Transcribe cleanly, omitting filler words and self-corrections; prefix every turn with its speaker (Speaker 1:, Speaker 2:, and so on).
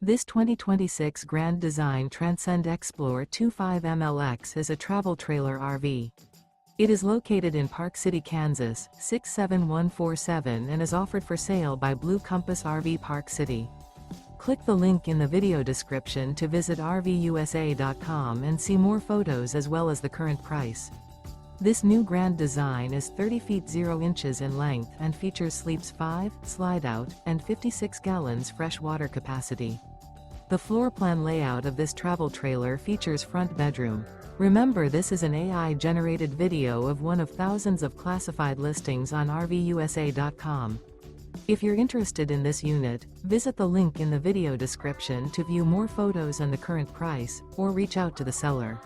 Speaker 1: This 2026 Grand Design Transcend Xplor 25 MLX is a travel trailer RV. It is located in Park City, Kansas, 67147 and is offered for sale by Blue Compass RV Park City. Click the link in the video description to visit RVUSA.com and see more photos as well as the current price. This new Grand Design is 30 feet 0 inches in length and features sleeps 5, slide-out, and 56 gallons fresh water capacity. The floor plan layout of this travel trailer features front bedroom. Remember, this is an AI-generated video of one of thousands of classified listings on RVUSA.com. If you're interested in this unit, visit the link in the video description to view more photos and the current price, or reach out to the seller.